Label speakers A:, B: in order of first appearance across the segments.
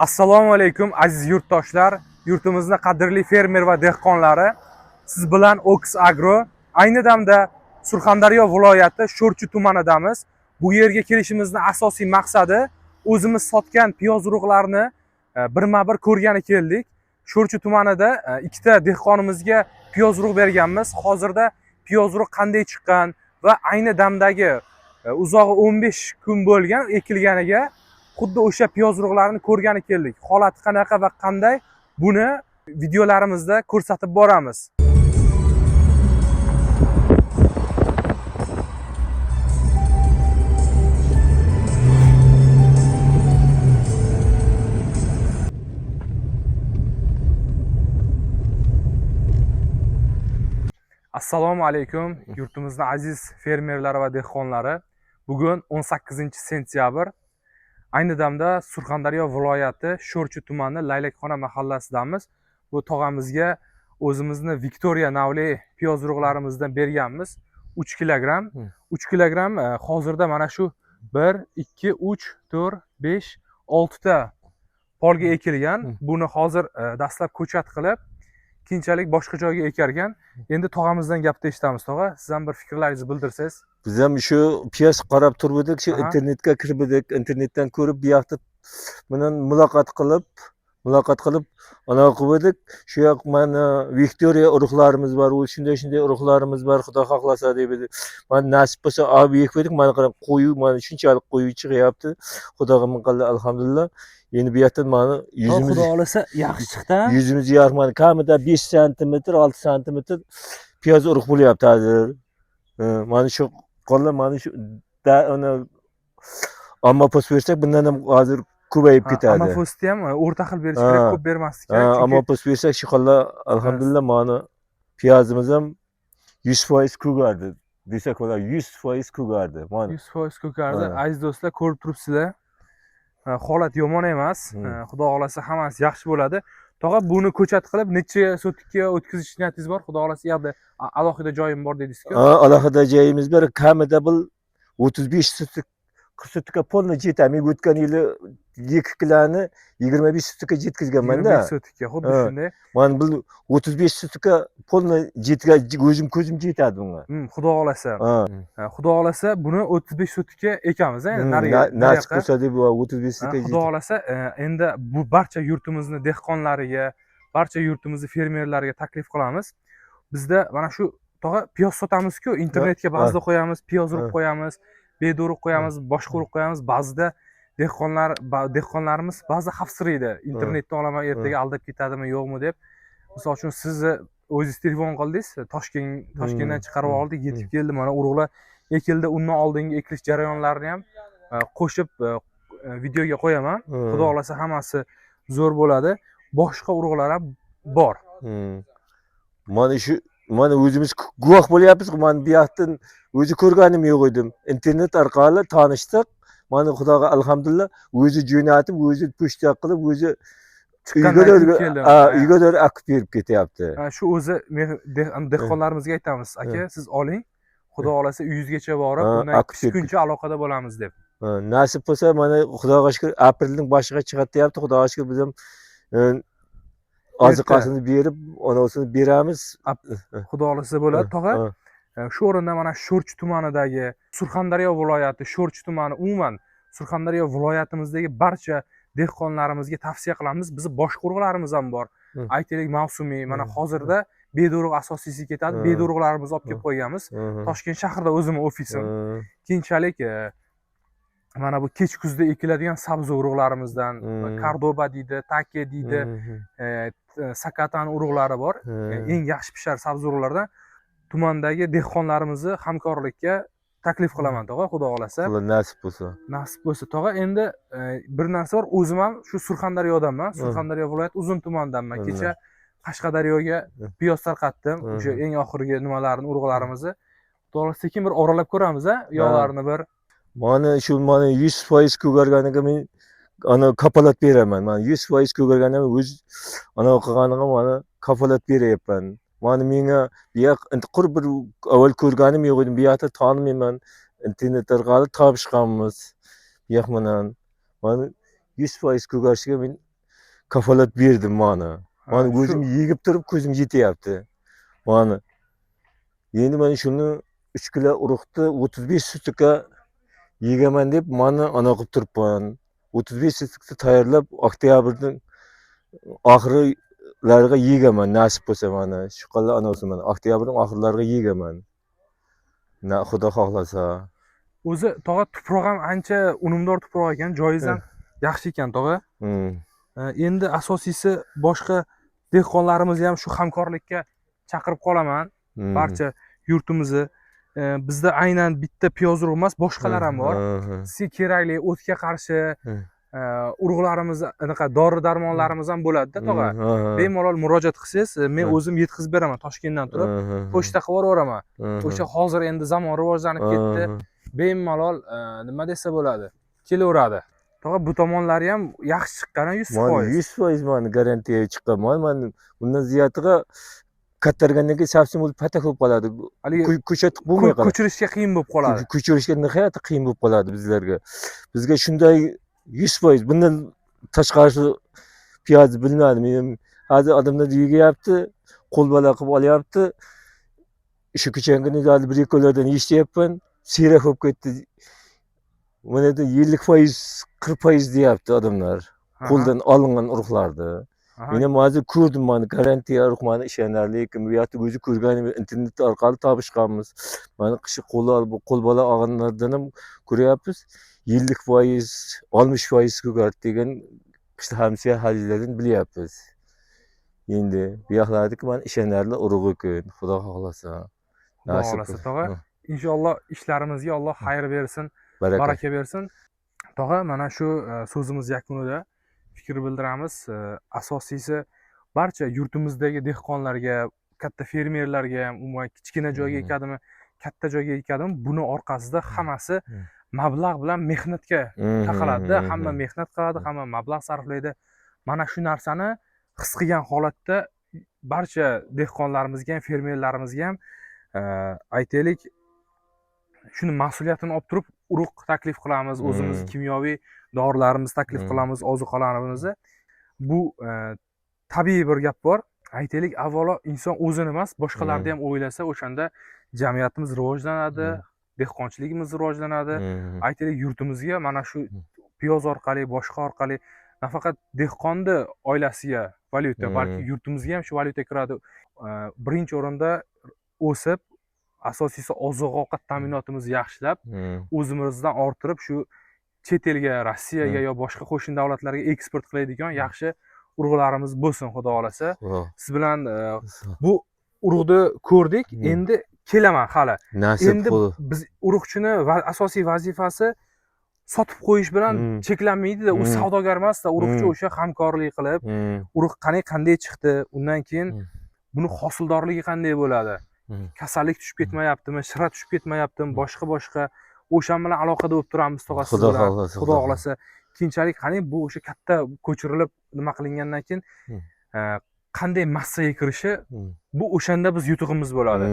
A: Assalomu alaykum aziz yurtdoshlar, yurtimizning qadrli fermer va dehqonlari. Siz bilan Oks Agro. Ayni damda Surxondaryo viloyati Sho'rchi tumanidamiz. Bu yerga kelishimizning asosiy maqsadi o'zimiz sotgan piyoz urug'larini birma-bir ko'rgani keldik. Sho'rchi tumanida ikkita dehqonimizga piyoz urug' berganmiz. Hozirda piyoz urug' qanday chiqqan va ayni damdagi uzog'i 15 kun bo'lgan ekilganiga xuddi o'sha piyoz urug'larini ko'rgani keldik. Holati qanaqa va qanday, buni videolarimizda ko'rsatib boramiz. Assalomu alaykum yurtimizning aziz fermerlari va dehqonlari. Bugun 18-sentyabr. Ayni damda Surxondaryo viloyati Sho'rchi tumani Laylakxona mahallasidamiz. Bu tog'amizga o'zimizni Victoria navli piyoz urug'larimizdan berganmiz. 3 kilogramm. 3 kilogramm hozirda mana shu 1 2 3 4 5 6 ta polga ekilgan. Buni hozir dastlab ko'chat qilib, keyinchalik boshqa joyga ekargan. Endi tog'amizdan gapni eshitamiz. Tog'a, siz ham bir fikrlaringizni bildirsangiz.
B: Biz ham shu piyoz qarab turdik, shu internetga kirdik, internetdan ko'rib bu yoqda bilan muloqot qilib ana qildik. Shu yoq mana Victoria urug'larimiz bor, u shunday urug'larimiz bor, xudo xohlasa deb edi. Mana nasib bo'lsa olib ekdik, mana qarab qo'yu, mana shunchalik qo'yu chiqyapti. Xudoga ming qildi, alhamdulillah. Endi bu yerdan mana yuzimiz,
A: Xudo xolasa yaxshi chiqdi.
B: Yuzimiz yarmani kamida 5 sm, 6 sm piyoz urug' bo'lyapti hozir. Mana shu qoldi, mana shu ona amma post bersak bundan ham hozir ko'payib ketadi.
A: Amma postni ham o'rta xil berish kerak, ko'p bermaslik kerak.
B: Amma post bersak shu qoldi, alhamdulillah mana piyozimiz ham 100% ko'gardi. Desak bo'lar, 100% ko'gardi. Mana
A: 100% ko'kardi. Aziz do'stlar, ko'rib turibsizlar. Holat yomon emas. Xudo xolasa hammasi yaxshi bo'ladi. Tog'a, buni ko'chat qilib necha sotikka o'tkazish niyatingiz bor? Xudo xolasa yerda alohida joyim bor dedingiz-ku.
B: Alohida joyimiz bor. Kamida bu 35 sotik, 40 sotikka polni jetadi. Men o'tgan yili 2 kiloni 25 sotikka jetkizganman-da.
A: 25 sotikka, xuddi shunday.
B: Mana bu 35 sotikka polni o'zim ko'zim jetadi bunga.
A: Xudo xolasa. Xudo xolasa buni 35 sotikka ekamiz, nariga.
B: Nasib qilsa deb 35 sotikka.
A: Xudo xolasa, endi bu barcha yurtimizning dehqonlariga, barcha yurtimizning fermerlariga taklif qilamiz. Bizda mana shu tog'a piyoz sotamiz-ku, internetga ba'zida qo'yamiz, piyoz urug' qo'yamiz, bedurug' qo'yamiz, boshqa urug' qo'yamiz. Ba'zida dehqonlarimiz ba'zi xavfsiraydi. Internetdan olaman, ertaga aldab ketadimi, yo'qmi deb. Misol uchun sizni o'zingiz telefon qildingiz, Toshkentdan chiqarib oldik, yetib keldi, mana urug'lar ekildi. Undan oldingi ekilish jarayonlarini ham qo'shib videoga qo'yaman. Xudo xolasa hammasi zo'r bo'ladi. Boshqa urug'lar ham bor.
B: Mana o'zimiz guvoh bo'lyapmiz. Mana bu yoqdan o'zi ko'rganim yo'q edim. Internet orqali tanishdik. Mana Xudoga alhamdulillah, o'zi jo'natib, o'zi pochta qilib, o'zi uyga akib berib ketyapti.
A: Shu o'zi dehqonlarimizga aytamiz, aka, siz oling. Xudo xolasa uyingizgacha borib, undan 2 kuncha aloqada bo'lamiz deb.
B: Nasib bo'lsa, mana Xudoga shukr, aprelning boshiga chiqadi deyapti. Xudoga shukr biz ham oziqasini berib, onasini beramiz.
A: Xudo xolasa bo'ladi. Tog'a, shu o'rinda mana Sho'rchi tumanidagi, Surxondaryo viloyati Sho'rchi tumani, umuman Surxondaryo viloyatimizdagi barcha dehqonlarimizga tavsiya qilamiz. Bizning boshqa urug'larimiz ham bor. Aytaylik, mavsumiy. Mana hozirda bedurug' asosiysi ketadi. Bedurug'larimizni olib kelib qo'yganmiz. Toshkent shahrida o'zimning ofisim. Keyinchalik mana bu kech kuzda ekiladigan sabzi urug'larimizdan, Kardoba deydi, Take deydi, Sakatan urug'lari bor. Eng yaxshi pishar sabzi urug'lardan tumandagi dehqonlarimizni hamkorlikka taklif qilaman, tog'a, xudo xolasa.
B: Nasib bo'lsa.
A: Nasib bo'lsa, tog'a, endi bir narsa bor, o'zim ham shu Surxondaryodanman, Surxondaryo viloyati Uzun tumandanman. Kecha Qashqadaryoga piyoz tarqatdim, o'sha eng oxirgi nimalarni, urug'larimizni. Xudo xolasa sekin bir oralab ko'ramiz, yo'llarini bir.
B: Mana shu 100% ko'garganiga men ana kafolat beraman. Mana 100% ko'garganimga o'z ana qilganiga mana kafolat beryapman. Mana menga bu yoq qurib bir avval ko'rganim yo'q edi. Bu yoqda tanimayman. Internet orqali tanishganmiz. Bu yoq bilan mana 100% ko'garishiga men kafolat berdim mana. Mana
A: shu-
B: ko'zim yegib turib ko'zim yetyapti. Mana. Endi mana shuni 3 kilo urug'ni 35 sutka yegaman deb mana ana qilib turibman. 35 sutka tayyorlab oktyabrning oxirlariga yegaman nasib bo'lsa mana. Shu qala anasi mana oktyabrning oxirlariga yegaman. Xudo xohlasa.
A: o'zi tog'a tuproq ham ancha unumdor tuproq ekan, joyingiz ham yaxshi ekan tog'a. Endi asosiysi boshqa dehqonlarimizni ham shu hamkorlikka chaqirib qolaman. Barcha yurtimizni. Bizda aynan bitta piyoz urug' emas, boshqalar ham bor. Sizga kerakli o'tga qarshi urug'larimiz, anaqa dori-darmonlarimiz ham bo'ladi-da tog'a. Bemalol murojaat qilsangiz, men o'zim yetkazib beraman Toshkentdan turib, pochta qilib yuboraman. O'sha hozir endi zamon rivojlanib ketdi. Bemalol nima desa bo'ladi, kelaveradi. Tog'a bu tomonlari ham yaxshi chiqqan 100%.
B: 100% mana garantiya chiqqan. Mana bundan ziyodiga kattargandan keyin совсем o'lib patak bo'lib qoladi. Ko'chatib bo'lmay qoladi.
A: Ko'chirishga qiyin bo'lib qoladi.
B: Ko'chirishga nihoyatda qiyin bo'lib qoladi bizlarga. Bizga shunday 100% bundan tashqarisi piyoz bilmadim. Men hozir odamlar yeyapti, qo'lbola qilib olyapti. Shu ko'changini hozir bir ikkolardan eshityapman. Siyrak bo'lib ketdi. Mana 50%, 40% deyapti odamlar. Qo'ldan olingan urug'larni. Men ham hozir ko'rdim mana garantiya urug' mana ishonarli, bu yerda o'zi ko'rganim internet orqali topishganmiz. Mana qishi qo'lbola olganlardan ham ko'ryapmiz. 50%, 60% ko'kardi degan qishda hamsiya halilardan bilyapmiz. Endi bu yoqlardagi mana ishonarli urug' ekan, xudo xohlasa.
A: Xudo xohlasa tog'a. Inshaalloh ishlarimizga Alloh xayr bersin, baraka bersin. Tog'a, mana shu so'zimiz yakunida fikr bildiramiz. Asosiysi barcha yurtimizdagi dehqonlarga, katta fermerlarga ham, umuman kichkina joyga ekadimi, katta joyga ekadimi, buni orqasida hammasi mablag' bilan mehnatga taqaladi. Hamma mehnat qiladi, hamma mablag' sarflaydi. Mana shu narsani his qilgan holatda barcha dehqonlarimizga ham, fermerlarimizga ham aytaylik, shuni mas'uliyatini olib turib urug' taklif qilamiz, o'zimiz kimyoviy dorilarimizni taklif qilamiz, ozuqalarimizni. Bu tabiiy bir gap bor. Aytaylik, avvalo inson o'zini emas, boshqalarni ham o'ylasa, o'shanda jamiyatimiz rivojlanadi, dehqonchiligimiz rivojlanadi. Aytaylik, yurtimizga mana shu piyoz orqali, boshqa orqali nafaqat dehqonni oilasiga valyuta, balki yurtimizga ham shu valyuta kiradi. Birinchi o'rinda o'sib, asosiysi oziq-ovqat ta'minotimizni yaxshilab, o'zimizdan orttirib, shu chet elga, Rossiyaga yo boshqa qo'shni davlatlarga eksport qiladigan yaxshi urug'larimiz bo'lsin, xudo xolasa. Siz bilan bu urug'ni ko'rdik, endi kelaman hali. Endi biz urug'chini asosiy vazifasi sotib qo'yish bilan cheklanmaydi-da, u savdogar emas-da, urug'chi o'sha hamkorlik qilib, urug' qanday chiqdi, undan keyin buni hosildorligi qanday bo'ladi? Kasallik tushib ketmayaptimi, shira tushib ketmayaptimi, boshqa o'shan bilan aloqada bo'lib turamiz tog'a siz bilan. Xudo xolasa. Keyinchalik qani bu o'sha katta ko'chirilib nima qilingandan keyin qanday massaga kirishi, bu o'shanda biz yutug'imiz bo'ladi.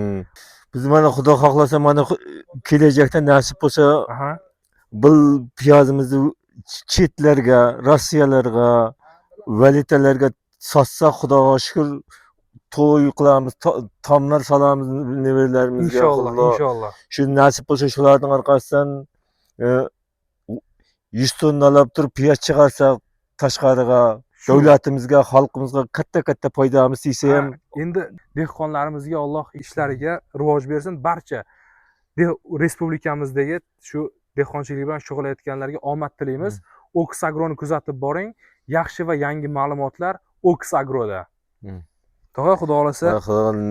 B: Biz mana xudo xohlasa mana kelajakda nasib bo'lsa, bu piyozimizni chetlarga, Rossiyalarga, valyutalarga sotsak, xudoga shukr, to'y qilamiz, tomlar solamiz nevaralarimizga.
A: Inshaalloh.
B: Shu nasib bo'lsa shularning orqasidan 100 tonnalab turib piyoz chiqarsak tashqariga, davlatimizga, xalqimizga katta foydamiz tegsa ham,
A: endi dehqonlarimizga Alloh ishlariga rivoj bersin. Barcha respublikamizdagi shu dehqonchilik bilan shug'ullanayotganlarga omad tilaymiz. Oks Agroni kuzatib boring. Yaxshi va yangi ma'lumotlar Oks Agroda. Tog'a, xudo xolasa.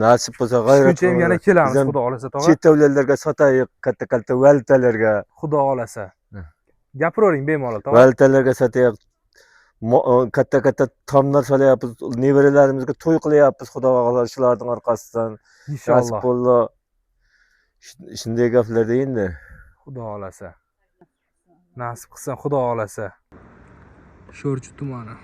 B: Nasib bo'lsa g'ayrat
A: qilib yana kelamiz, xudo xolasa tog'a.
B: Chet davlatlarga sotaylik, katta valyutalarga.
A: Xudo xolasa. Gapiravering bemalol tog'a.
B: Valyutalarga sotaylik. Katta tomlar solyapmiz, nevaralarimizga to'y qilyapmiz, xudo xolasa shularning orqasidan. Inshaalloh. Nasib shunday gaplarda endi.
A: Xudo xolasa. Nasib qilsa, xudo xolasa. Sho'rchi tumani.